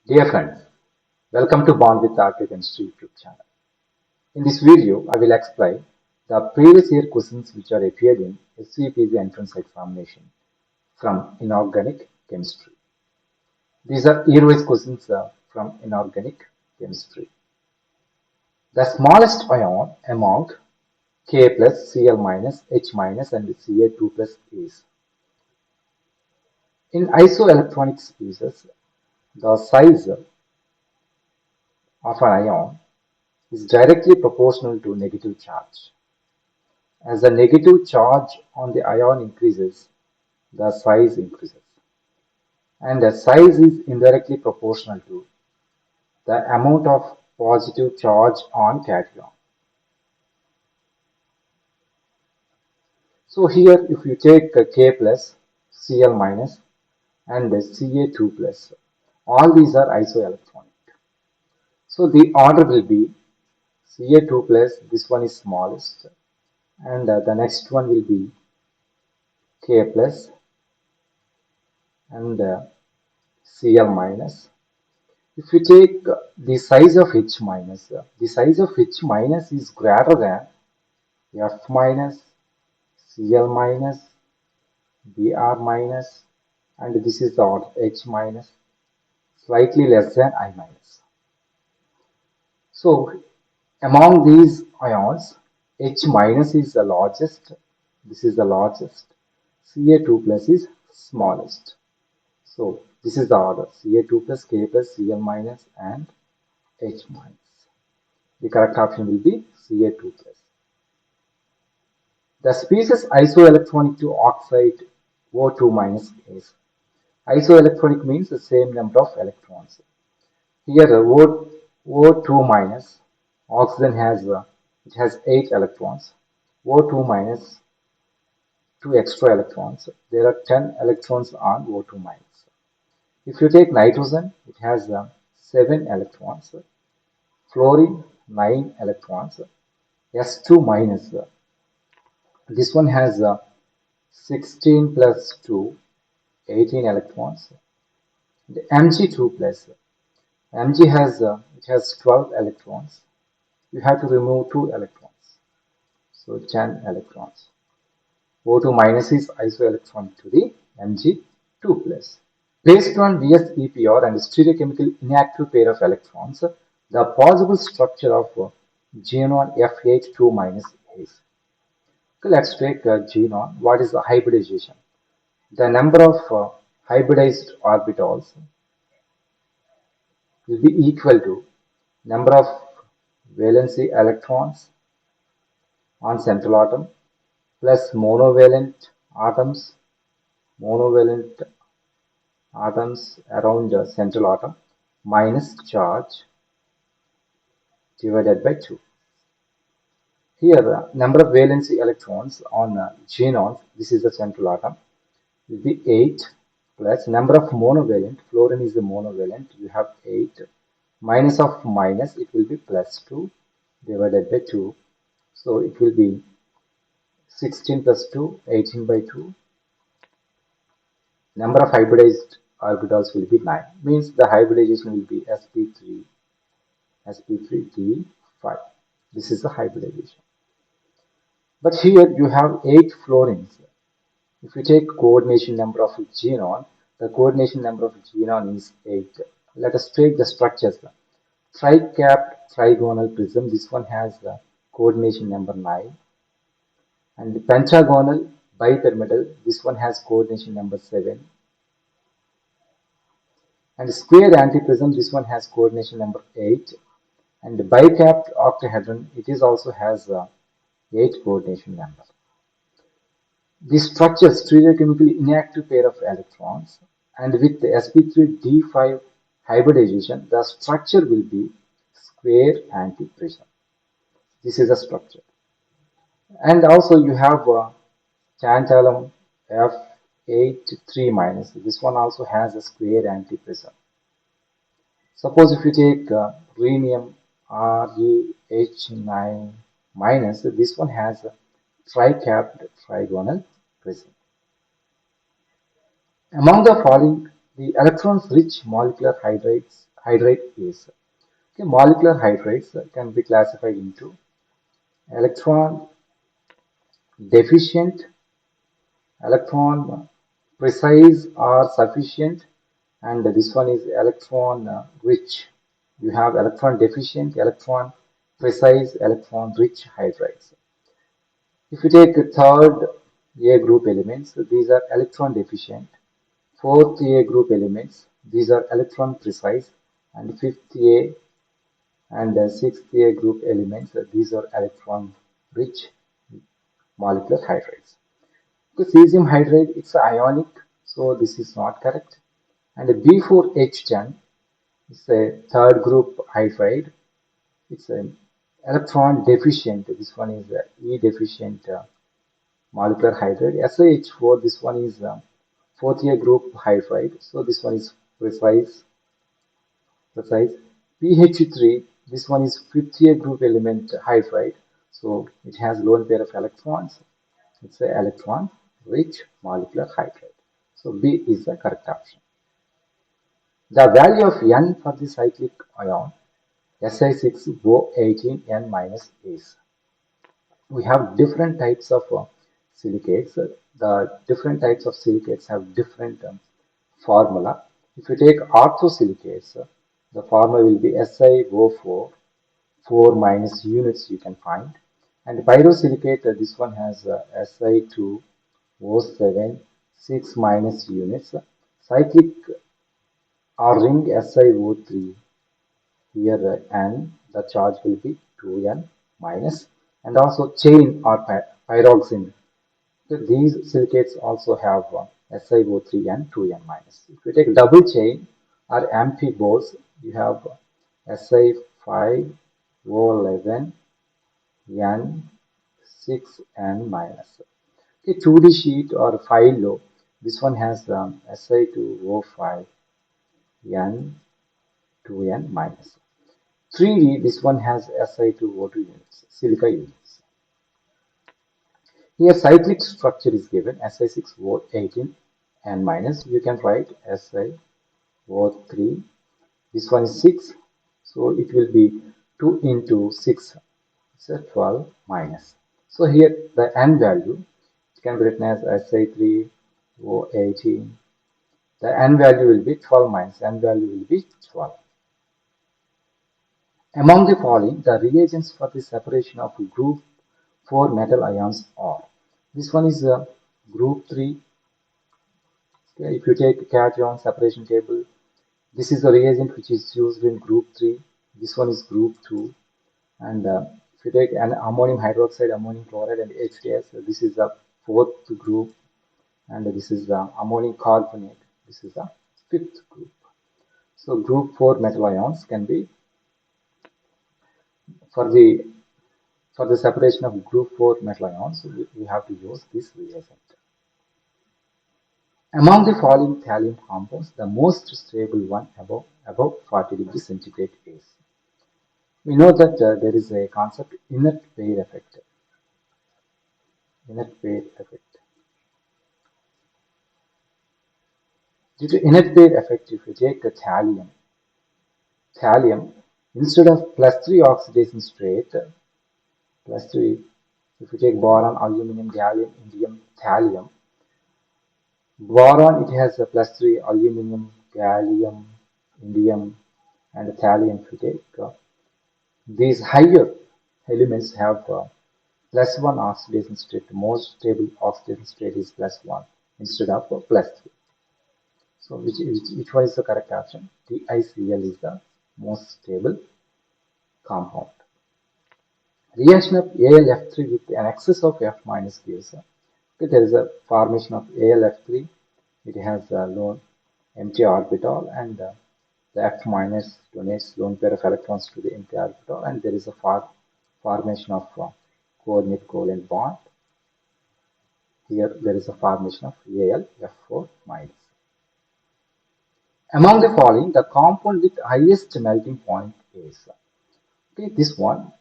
Dear friends, welcome to Bond with Electrochemistry YouTube channel. In this video, I will explain the previous year questions which are appeared in HCU PG Entrance Examination from Inorganic Chemistry. These are year-wise questions from Inorganic Chemistry. The smallest ion among K plus, Cl minus, H minus and Ca2 plus is. In isoelectronic species, the size of an ion is directly proportional to negative charge. As the negative charge on the ion increases, the size increases. And the size is indirectly proportional to the amount of positive charge on cation. So here if you take K plus, Cl minus and Ca2 plus, all these are isoelectronic. So the order will be Ca2 plus, this one is smallest, and the next one will be K plus and Cl minus. If you take the size of H minus, the size of H minus is greater than F minus, Cl minus, Br minus, and this is the order H minus, slightly less than I minus. So among these ions, H minus is the largest, this is the largest, Ca2 plus is smallest. So this is the order Ca2 plus, K plus, Cl minus and H minus. The correct option will be Ca2 plus. The species isoelectronic to oxide O2 minus is. Isoelectronic means the same number of electrons. Here O2 minus, oxygen has 8 electrons. O2 minus 2 extra electrons. There are 10 electrons on O2 minus. If you take nitrogen, it has 7 electrons. Fluorine 9 electrons. S2 minus, this one has 16 plus 2, 18 electrons. The Mg2 plus, Mg has it has 12 electrons. You have to remove 2 electrons, so 10 electrons. O2 minus is isoelectronic to the Mg2 plus. Based on VSEPR and stereochemically inactive pair of electrons, the possible structure of xenon F8 2 minus is. Okay, let's take xenon. What is the hybridization? The number of hybridized orbitals will be equal to number of valency electrons on central atom plus monovalent atoms around the central atom minus charge divided by 2. Here number of valency electrons on xenon, this is the central atom, will be 8 plus number of monovalent, fluorine is the monovalent, you have 8 minus of minus, it will be plus 2 divided by 2. So it will be 16 plus 2, 18 by 2. Number of hybridized orbitals will be 9. Means the hybridization will be sp3d5. This is the hybridization. But here you have 8 fluorines. If you take coordination number of xenon, the coordination number of xenon is 8. Let us take the structures. Tri-capped trigonal prism, this one has the coordination number 9. And the pentagonal bipyramidal, this one has coordination number 7. And square antiprism, this one has coordination number 8. And the bicapped octahedron, it is also has 8 coordination number. The structure stereochemically inactive pair of electrons, and with the sp3d5 hybridization, the structure will be square antiprism. This is the structure. And also you have tantalum F8 3 minus. This one also has a square antiprism. Suppose if you take rhenium ReH9 minus, this one has a tri-capped trigonal prism. Among the following, the electrons-rich molecular hydride is. Okay, molecular hydrides can be classified into electron deficient, electron precise or sufficient, and this one is electron rich. You have electron deficient, electron precise, electron rich hydrides. If you take the third A group elements, these are electron deficient. Fourth A group elements, these are electron precise, and fifth A and sixth A group elements, these are electron rich molecular hydrides. The cesium hydride, it's ionic, so this is not correct. And B4H10 is a third group hydride. It's an electron deficient. This one is E deficient molecular hydride. SiH4, this one is fourth year group hydride. So this one is precise. pH3, this one is fifth year group element hydride. So it has lone pair of electrons. It's an electron rich molecular hydride. So B is the correct option. The value of N for the cyclic ion Si6O18N minus is. We have different types of silicates. The different types of silicates have different formula. If you take orthosilicates, the formula will be SiO4, 4 minus units you can find. And pyrosilicate, this one has Si2O7, 6 minus units. Cyclic or ring SiO3, here N, the charge will be 2N minus. And also chain or pyroxene. So these silicates also have SiO3 and 2N minus. If you take double chain or amphiboles, you have Si5O11 N 6N minus. Okay, 2D sheet or phyllo, this one has Si2O5 N 2N minus. 3D, this one has Si2O2 units, silica units. Here cyclic structure is given Si6O18 and minus. You can write SiO3. This one is 6. So it will be 2 into 6. It's a 12 minus. So here the N value can be written as Si3O18. The N value will be 12 minus. N value will be 12. Among the following, the reagents for the separation of group 4 metal ions are. This one is group 3. Okay, if you take cation separation table, this is the reagent which is used in group 3. This one is group 2. And if you take an ammonium hydroxide, ammonium chloride, and HDS, this is the fourth group. And this is the ammonium carbonate. This is the fifth group. So group 4 metal ions can be for the separation of group 4 metal ions, we have to use this reagent. Among the following thallium compounds, the most stable one above 40 degrees centigrade is. We know that there is a concept inert pair effect. Inert pair effect. Due to inert pair effect, if you take the thallium, instead of +3 oxidation state, +3, if you take boron, aluminum, gallium, indium, thallium, boron, it has a +3, aluminum, gallium, indium, and thallium. If you take these higher elements have +1 oxidation state. Most stable oxidation state is +1 instead of +3. So which one is the correct option? TiCl is the most stable compound. Reaction of AlF3 with an excess of F minus gives. Okay, there is a formation of AlF3. It has a lone empty orbital, and the F minus donates lone pair of electrons to the empty orbital, and there is a formation of coordinate covalent bond. Here there is a formation of AlF4 minus. Among the following, the compound with highest melting point is. Okay, this one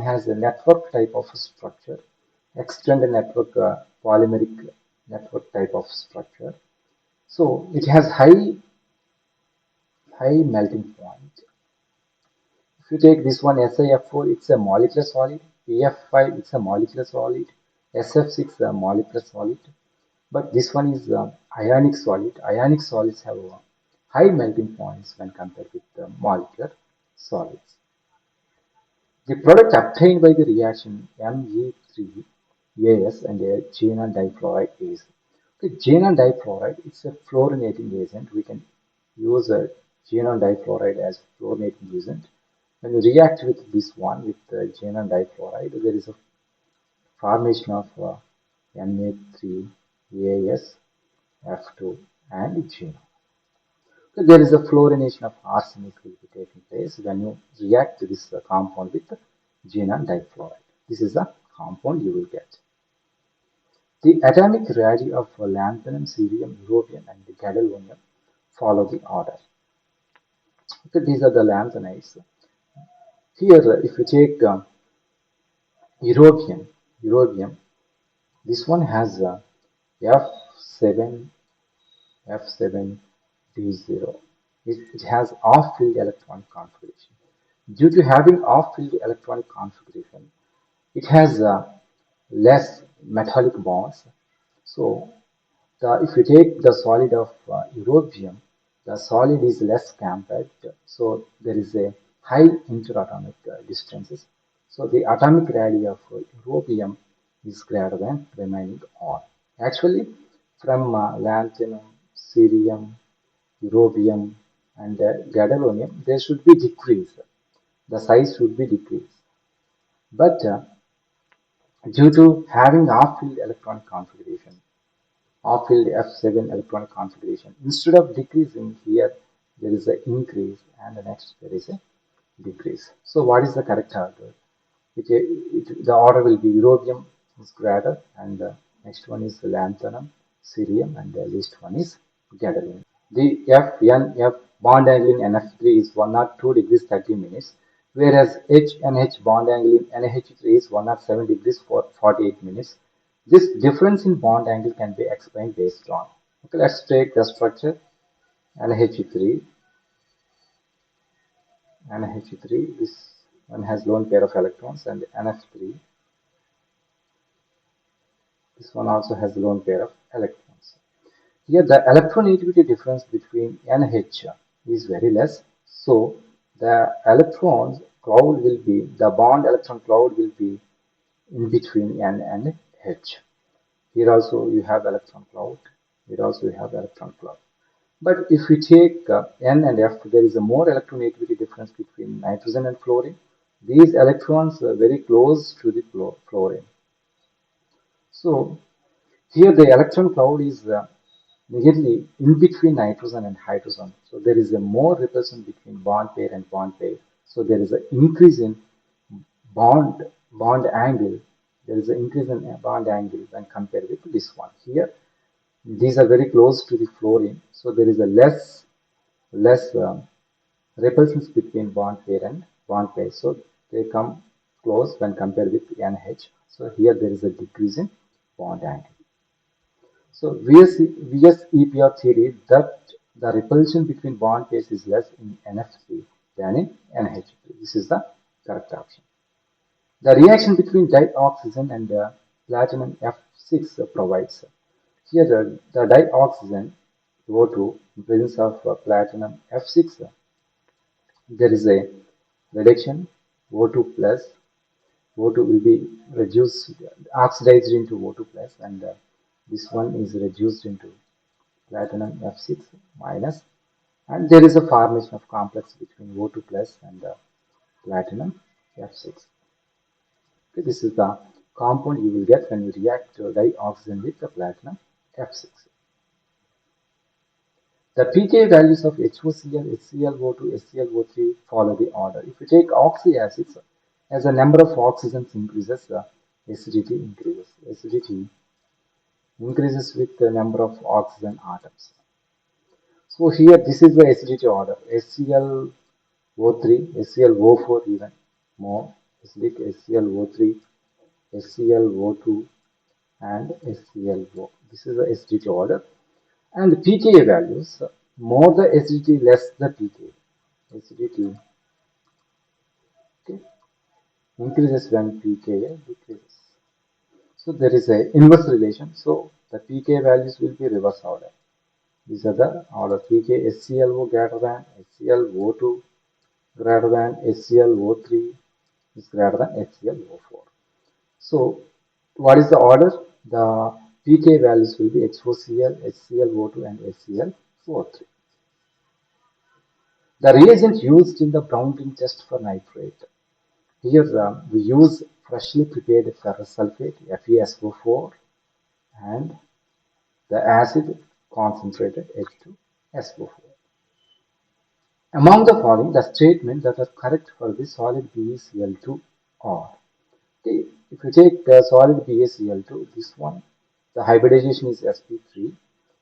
has a network type of structure, extended network, polymeric network type of structure. So it has high high melting point. If you take this one SiF4, it's a molecular solid. PF5, it's a molecular solid. SF6, a molecular solid. But this one is ionic solid. Ionic solids have high melting points when compared with the molecular solids. The product obtained by the reaction Me3As and a xenon difluoride is. The xenon difluoride, it's a fluorinating agent. We can use a xenon difluoride as fluorinating agent. When you react with this one, with the xenon difluoride, there is a formation of Na3As, F2, and xenon. So there is a fluorination of arsenic will be taking place when you react this compound with xenon difluoride. This is the compound you will get. The atomic radii of lanthanum, cerium, europium, and gadolinium follow the order. Okay, these are the lanthanides. Here, if you take europium, this one has F7, F7D0. It has off-field electronic configuration. Due to having off-field electronic configuration, it has less metallic bonds. So, if you take the solid of europium, the solid is less compact. So, there is a high interatomic distances. So, the atomic radii of europium is greater than remaining all. Actually, from lanthanum, cerium, europium, and gadolinium, there should be decrease. The size should be decreased. But due to having off-field electronic configuration, off-field F7 electronic configuration, instead of decreasing here, there is an increase, and the next there is a decrease. So what is the correct order? The order will be europium is greater, and the next one is lanthanum, cerium, and the least one is gadolinium. The FNF bond angle in NF3 is 102 degrees 30 minutes, whereas HNH bond angle in NH3 is 107 degrees for 48 minutes. This difference in bond angle can be explained based on. Okay, let's take the structure NH3. NH3, this one has lone pair of electrons, and NF3, this one also has lone pair of electrons. Here the electronegativity difference between NH is very less, so the electrons cloud will be, the bond electron cloud will be in between N and H. Here also you have electron cloud, here also you have electron cloud. But if we take N and F, there is a more electronegativity difference between nitrogen and fluorine. These electrons are very close to the fluorine. So here the electron cloud is nearly in between nitrogen and hydrogen. So there is a more repulsion between bond pair and bond pair. So there is an increase in bond angle. There is an increase in bond angle when compared with this one. Here, these are very close to the fluorine. So there is a less repulsions between bond pair and bond pair. So they come close when compared with NH. So here there is a decrease in bond angle. So VSEPR theory that the repulsion between bond pairs is less in NF3 than in NH3. This is the correct option. The reaction between dioxygen and platinum F6 provides. Here the dioxygen O2 in presence of platinum F6, there is a reduction O2 plus. O2 will be reduced, oxidized into O2 plus, and this one is reduced into platinum F6 minus, and there is a formation of complex between O2 plus and platinum F6. Okay, this is the compound you will get when you react dioxygen with the platinum F6. The pK values of HOCl, HClO2, HClO3 follow the order. If you take oxyacids, as the number of oxygens increases, the acidity increases. Acidity increases with the number of oxygen atoms. So here this is the acidity order. HClO3, HClO4 even more acidic, HClO3, HClO2, and HClO. This is the acidity order. And pKa values. More the acidity, less the pK. Acidity, okay, increases when pKa decreases. So there is a inverse relation. So the pK values will be reverse order. These are the order pK HClO greater than HClO2 greater than HClO3 is greater than HClO4. So what is the order? The pK values will be HOCl, HClO2 and HClO3. The reagent used in the bounding test for nitrate. Here we use freshly prepared ferrous sulfate FeSO4 and the acid concentrated H2SO4. Among the following, the statements that are correct for the solid BeCl2 are, okay, if you take the solid BeCl2, this one, the hybridization is sp3,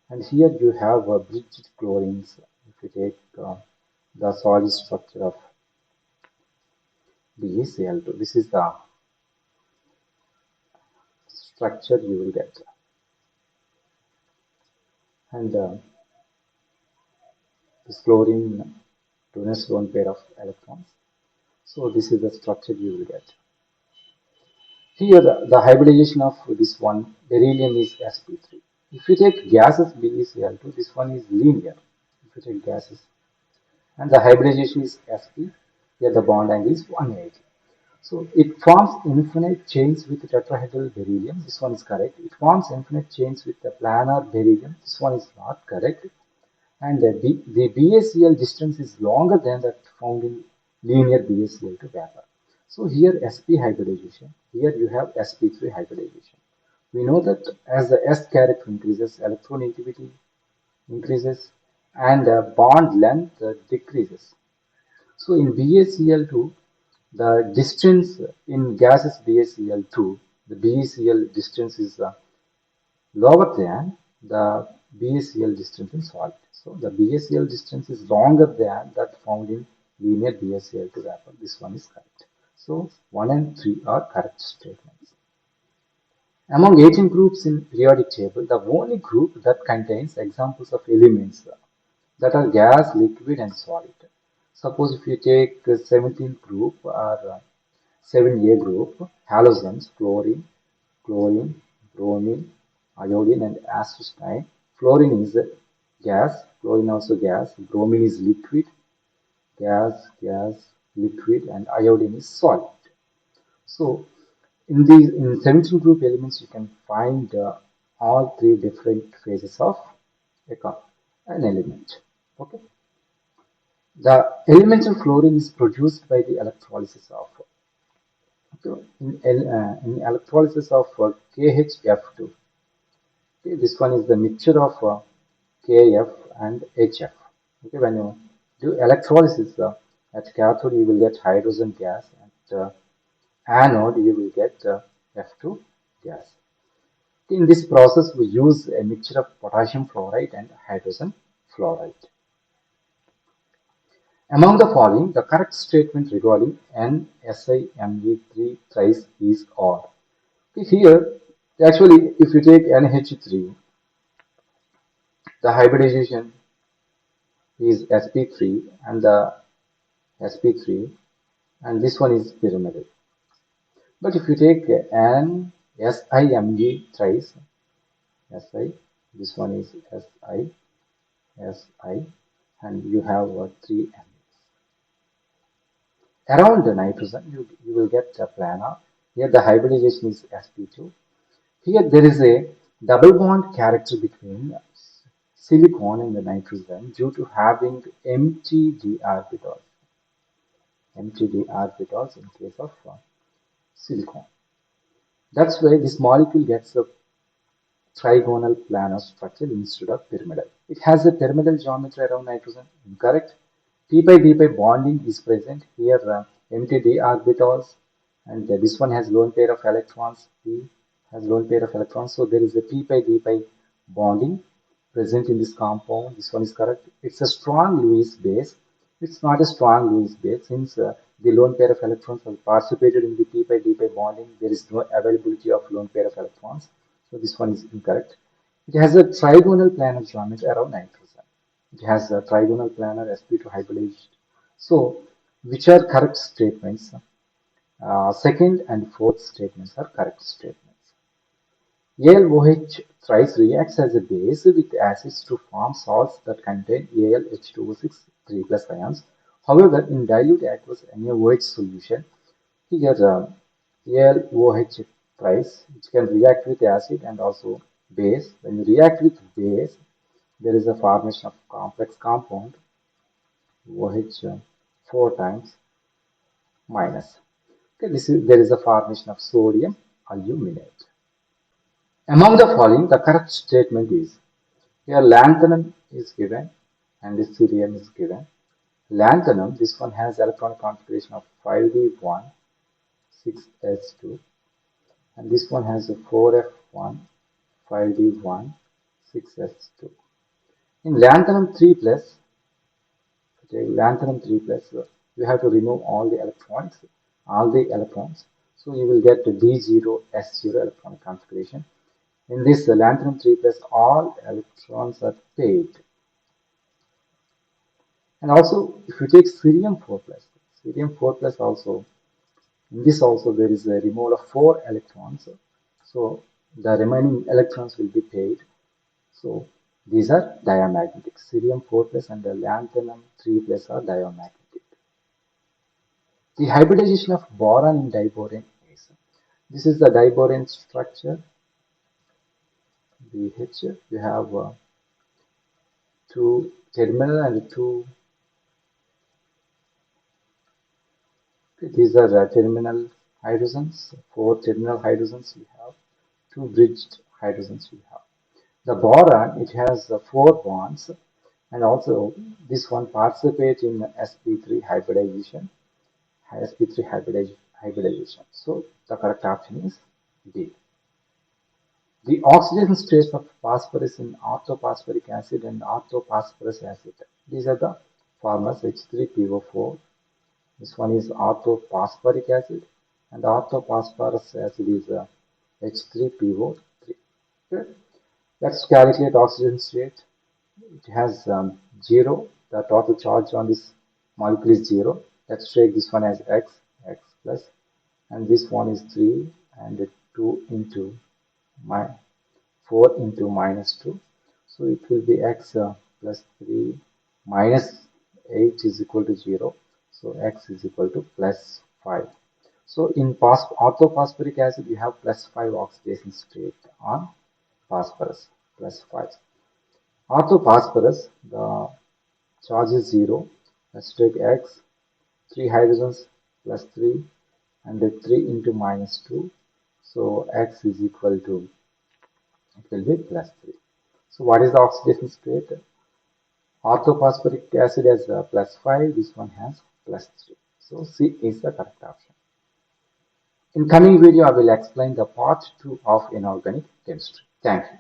and here you have bridged chlorines. If you take the solid structure of BeCl2, this is the structure you will get, and this chlorine donates one pair of electrons. So this is the structure you will get. Here the hybridization of this one beryllium is sp3. If you take gases BeCl2, this one is linear. If you take gases, and the hybridization is sp, here the bond angle is 180. So it forms infinite chains with tetrahedral beryllium. This one is correct. It forms infinite chains with the planar beryllium. This one is not correct. And the BaCl distance is longer than that found in linear BaCl to vapor. So here sp hybridization, here you have sp3 hybridization. We know that as the S character increases, electronegativity increases and bond length decreases. So in BaCl2, the distance in gases BaCl2, the BaCl distance is lower than the BaCl distance in solid. So the BaCl distance is longer than that found in linear BaCl to vapor. This one is correct. So 1 and 3 are correct statements. Among 18 groups in periodic table, the only group that contains examples of elements that are gas, liquid and solid. Suppose if you take 17th group or 7A group, halogens, fluorine, chlorine, bromine, iodine and acetylene. Fluorine is a gas, chlorine also gas, bromine is liquid, gas, liquid and iodine is solid. So in 17 group elements you can find all three different phases of an element. Okay. The elemental fluorine is produced by the electrolysis of in electrolysis of KHF2. Okay, this one is the mixture of KF and HF. Okay, when you do electrolysis at cathode, you will get hydrogen gas. At anode, you will get F2 gas. Okay, in this process, we use a mixture of potassium fluoride and hydrogen fluoride. Among the following, the correct statement regarding NSiMe3 thrice is or. Okay, here, actually, if you take NH3, the hybridization is sp3 and the sp3 and this one is pyramidal. But if you take an SiMe thrice, Si, this one is Si, and you have three Ms. Around the nitrogen, you will get a planar. Here the hybridization is sp2. Here there is a double bond character between silicon and the nitrogen due to having empty d orbitals. Empty d orbitals in case of silicon. That's why this molecule gets a trigonal planar structure instead of pyramidal. It has a pyramidal geometry around nitrogen. Incorrect. P pi d pi bonding is present here. Empty d orbitals, and this one has lone pair of electrons. P has lone pair of electrons, so there is a p pi d pi bonding present in this compound. This one is correct. It's a strong Lewis base. It's not a strong Lewis base since the lone pair of electrons have participated in the p pi d pi bonding. There is no availability of lone pair of electrons. So this one is incorrect. It has a trigonal planar geometry around nitrogen. It has a trigonal planar sp2 hybridized. So, which are correct statements? Second and fourth statements are correct statements. AlOH thrice reacts as a base with acids to form salts that contain AlH2O6 3 plus ions. However, in dilute aqueous NaOH solution, here AlOH thrice, which can react with acid and also base. When you react with base, there is a formation of complex compound OH 4 times minus. Okay, there is a formation of sodium aluminate. Among the following, the correct statement is here lanthanum is given and this cerium is given. Lanthanum, this one has electronic configuration of 5d1, 6s2, and this one has a 4f1, 5d1, 6s2. In lanthanum 3 plus, okay, lanthanum 3 plus, you have to remove all the electrons, so you will get the D0S0 electronic configuration. In this lanthanum 3 plus, all electrons are paired. And also, if you take cerium 4 plus also, in this also there is a removal of 4 electrons. So the remaining electrons will be paired. So these are diamagnetic. Cerium 4 plus and the lanthanum 3 plus are diamagnetic. The hybridization of boron in diborane is, this is the diborane structure. BH, you have two terminal and two, these are terminal hydrogens, 4 terminal hydrogens we have, 2 bridged hydrogens we have. The boron, it has 4 bonds, and also this one participates in sp3 hybridization, hybridization. So the correct option is D. The oxidation states of phosphorus in orthophosphoric acid and orthophosphorus acid. These are the formulas H3PO4. This one is orthophosphoric acid, and orthophosphorus acid is H3PO3. Okay. Let's calculate oxygen state. It has 0. The total charge on this molecule is 0. Let's take this one as x plus, and this one is 3 and 2 into my 4 into minus 2. So it will be x plus 3 minus 8 is equal to 0. So x is equal to plus 5. So in orthophosphoric acid, you have plus 5 oxidation state on phosphorus, plus 5. Orthophosphorus, the charge is 0. Let's take x, 3 hydrogens plus 3, and 3 into minus 2. So x is equal to, it will be plus 3. So what is the oxidation state? Orthophosphoric acid has plus 5, this one has plus 3. So C is the correct option. In coming video, I will explain the part 2 of inorganic chemistry. Thank you.